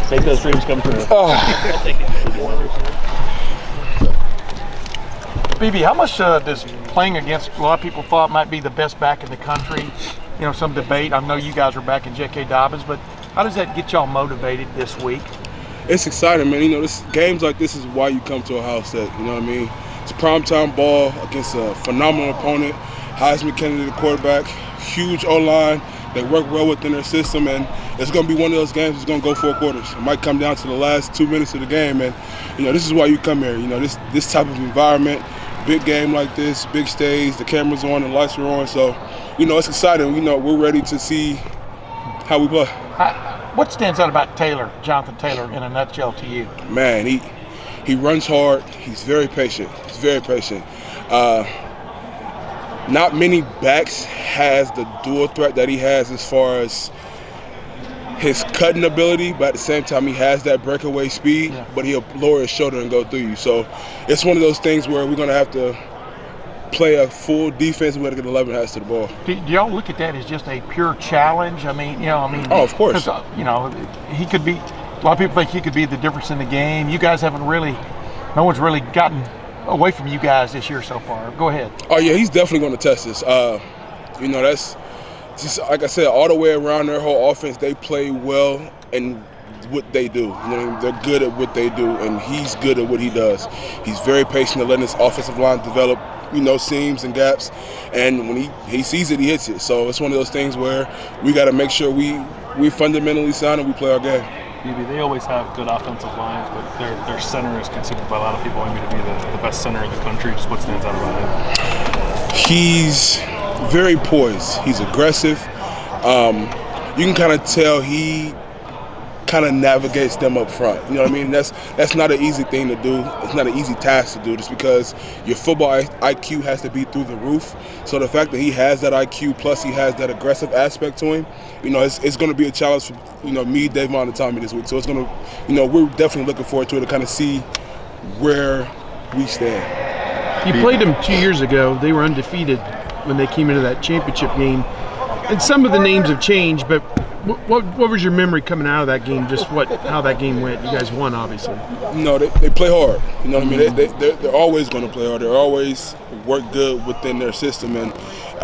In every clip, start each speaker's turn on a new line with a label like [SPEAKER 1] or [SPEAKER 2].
[SPEAKER 1] Make those dreams come true. I'll take it.
[SPEAKER 2] BB, how much does playing against a lot of people thought might be the best back in the country? You know, some debate. I know you guys are back in J.K. Dobbins, but how does that get y'all motivated this week?
[SPEAKER 3] It's exciting, man. You know, games like this is why you come to a house set. You know what I mean? It's primetime ball against a phenomenal opponent, Heisman candidate quarterback, huge O-line. They work well within their system, and it's going to be one of those games that's going to go 4 quarters. It might come down to the last 2 minutes of the game, and you know, this is why you come here. You know, this type of environment, big game like this, big stage, the cameras on, the lights are on, so you know, it's exciting. You know, we're ready to see how we play.
[SPEAKER 2] What stands out about Jonathan Taylor, in a nutshell to you?
[SPEAKER 3] Man, he runs hard. He's very patient. Not many backs has the dual threat that he has as far as his cutting ability, but at the same time he has that breakaway speed, but he'll lower his shoulder and go through you. So it's one of those things where we're going to have to play a full defense. We're going to get 11 hands to the ball.
[SPEAKER 2] Do y'all look at that as just a pure challenge?
[SPEAKER 3] Oh, of course.
[SPEAKER 2] You know, he could be. A lot of people think he could be the difference in the game. You guys haven't really. No one's really gotten away from you guys this year so far. Go ahead.
[SPEAKER 3] Oh yeah, he's definitely going to test us. You know, that's just like I said, all the way around their whole offense. They play well in what they do. You know, they're good at what they do, and he's good at what he does. He's very patient at letting his offensive line develop. You know, seams and gaps, and when he sees it, he hits it. So it's one of those things where we got to make sure we fundamentally sound and we play our game.
[SPEAKER 4] BB, they always have good offensive lines, but their center is considered by a lot of people to be the best center in the country. Just what stands out about him?
[SPEAKER 3] He's very poised. He's aggressive. You can kind of tell he kind of navigates them up front. You know what I mean? That's not an easy thing to do. It's not an easy task to do just because your football IQ has to be through the roof. So the fact that he has that IQ plus he has that aggressive aspect to him, you know, it's going to be a challenge for, you know, me, Dave Vaughn, and Tommy this week. So it's going to, you know, we're definitely looking forward to it to kind of see where we stand.
[SPEAKER 5] You played them 2 years ago. They were undefeated when they came into that championship game. And some of the names have changed, but what was your memory coming out of that game? Just how that game went? You guys won, obviously.
[SPEAKER 3] No, they play hard. You know what I mean? They're always going to play hard. They always work good within their system. And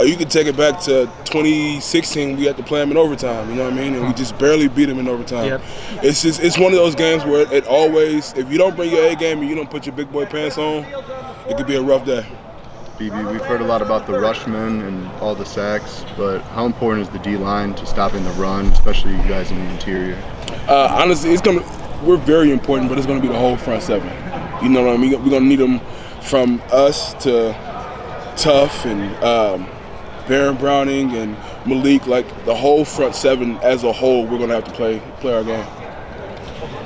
[SPEAKER 3] you can take it back to 2016. We had to play them in overtime. You know what I mean? And we just barely beat them in overtime.
[SPEAKER 5] Yep.
[SPEAKER 3] It's one of those games where it always, if you don't bring your A game and you don't put your big boy pants on, it could be a rough day.
[SPEAKER 6] BB, we've heard a lot about the rushmen and all the sacks, but how important is the D-line to stopping the run, especially you guys in the interior?
[SPEAKER 3] Honestly, we're very important, but it's going to be the whole front seven. You know what I mean? We're going to need them from us to Tuff and Baron Browning and Malik. Like the whole front seven as a whole, we're going to have to play our game.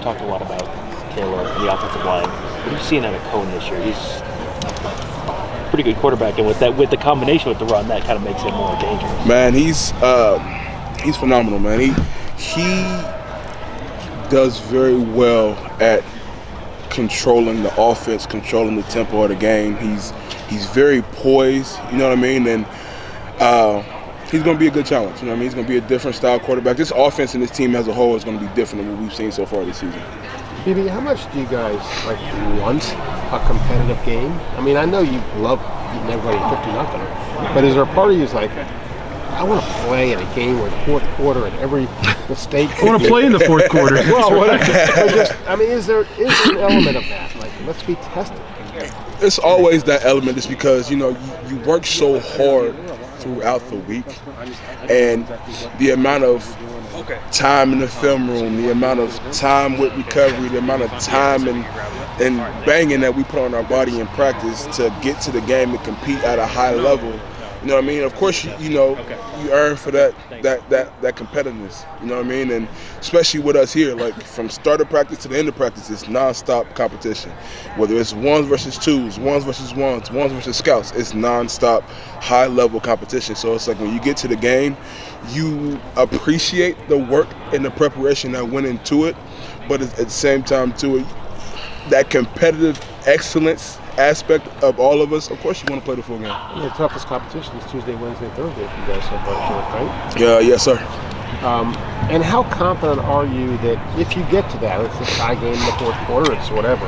[SPEAKER 1] Talked a lot about Taylor and the offensive line. What are you seeing out of Cohen this year? He's pretty good quarterback, and with the combination with the run, that kind of makes him more dangerous.
[SPEAKER 3] Man, he's phenomenal, man. He does very well at controlling the offense, controlling the tempo of the game. He's very poised, you know what I mean? And he's going to be a good challenge, you know what I mean? He's going to be a different style quarterback. This offense and this team as a whole is going to be different than what we've seen so far this season.
[SPEAKER 7] BB, how much do you guys want a competitive game? I mean, I know you love beating everybody 50-0, but is there a part of you who's like, I want to play in a game where the fourth quarter and every mistake.
[SPEAKER 5] I want to play in the fourth quarter.
[SPEAKER 7] Well, is there an element of that? Like, let's be tested.
[SPEAKER 3] It's always that element, just because, you know, you work so hard throughout the week, and the amount of time in the film room, the amount of time with recovery, the amount of time and banging that we put on our body in practice to get to the game and compete at a high level. You know what I mean? Of course, you earn for that competitiveness. You know what I mean? And especially with us here, like from start of practice to the end of practice, it's nonstop competition. Whether it's ones versus twos, ones versus ones, ones versus scouts, it's nonstop high-level competition. So it's like when you get to the game, you appreciate the work and the preparation that went into it, but at the same time, too, that competitive excellence aspect of all of us, of course you want to play the full game.
[SPEAKER 7] The toughest competition is Tuesday, Wednesday, Thursday for you guys so far, right?
[SPEAKER 3] Yeah, yes, sir.
[SPEAKER 7] And how confident are you that if you get to that, it's a tie game in the fourth quarter, it's whatever,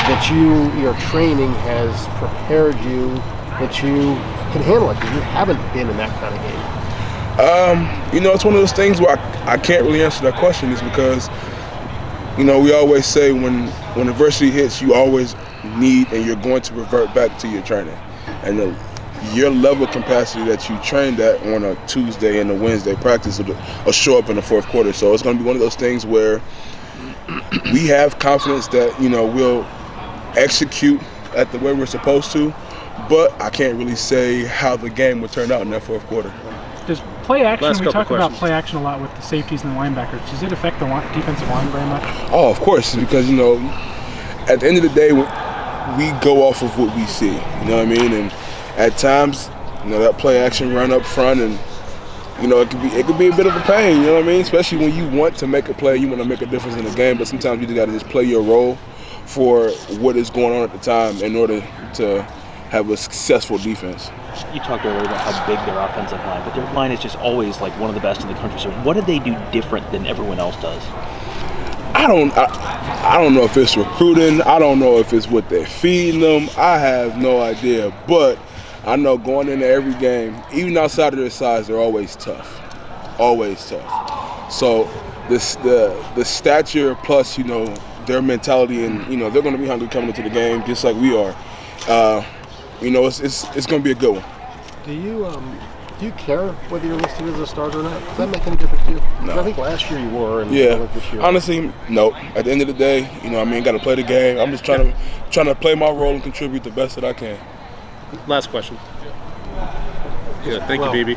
[SPEAKER 7] that your training has prepared you, that you can handle it, because you haven't been in that kind of game?
[SPEAKER 3] It's one of those things where I can't really answer that question, is because, we always say when adversity hits, you always need and you're going to revert back to your training. And your level of capacity that you trained at on a Tuesday and a Wednesday practice will show up in the fourth quarter. So it's going to be one of those things where we have confidence that, we'll execute at the way we're supposed to, but I can't really say how the game will turn out in that fourth quarter.
[SPEAKER 8] Does play action, we talk about play action a lot with the safeties and the linebackers, does it affect the defensive line very much?
[SPEAKER 3] Oh, of course, because, at the end of the day, we go off of what we see, you know what I mean? And at times, that play action run up front, and it could be a bit of a pain, you know what I mean? Especially when you want to make a play, you want to make a difference in the game, but sometimes you just got to just play your role for what is going on at the time in order to have a successful defense.
[SPEAKER 1] You talked earlier about how big their offensive line, but their line is just always like one of the best in the country. So what do they do different than everyone else does?
[SPEAKER 3] I don't know if it's recruiting. I don't know if it's what they're feeding them. I have no idea. But I know going into every game, even outside of their size, they're always tough. Always tough. So the stature plus, their mentality, and, they're going to be hungry coming into the game just like we are. It's going to be a good one.
[SPEAKER 7] Do you care whether you're listed as a starter or not? Does that make any difference to you?
[SPEAKER 3] No.
[SPEAKER 7] I think last year you were, and
[SPEAKER 3] yeah.
[SPEAKER 7] like this year.
[SPEAKER 3] Honestly, no. At the end of the day, got to play the game. I'm just trying to play my role and contribute the best that I can.
[SPEAKER 9] Last question. Yeah, thank you, BB.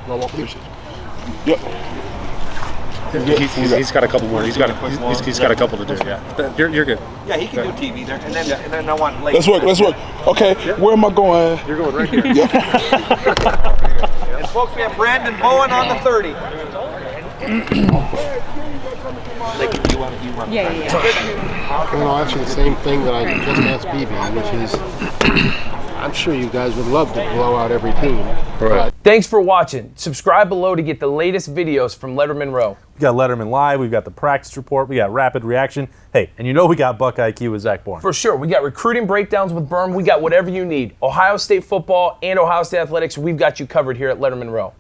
[SPEAKER 7] Well, appreciate
[SPEAKER 3] Yep.
[SPEAKER 9] He's got a couple more. He's got a couple to do. Yeah, you're good.
[SPEAKER 10] Yeah, he can do TV there, and then I want late.
[SPEAKER 3] Let's work. Okay, where am I going?
[SPEAKER 9] You're going right here.
[SPEAKER 3] Yep.
[SPEAKER 10] And folks, we have Brandon Bowen on the 30.
[SPEAKER 7] Yeah. Well, actually, the same thing that I just asked BB, which is, I'm sure you guys would love to blow out every team.
[SPEAKER 9] Right.
[SPEAKER 11] Thanks for watching. Subscribe below to get the latest videos from Lettermen Row.
[SPEAKER 12] We got Letterman Live, we've got the practice report, we got rapid reaction. Hey, and we got Buckeye IQ with Zach Bourne.
[SPEAKER 11] For sure. We got recruiting breakdowns with Berm. We got whatever you need. Ohio State football and Ohio State athletics, we've got you covered here at Lettermen Row.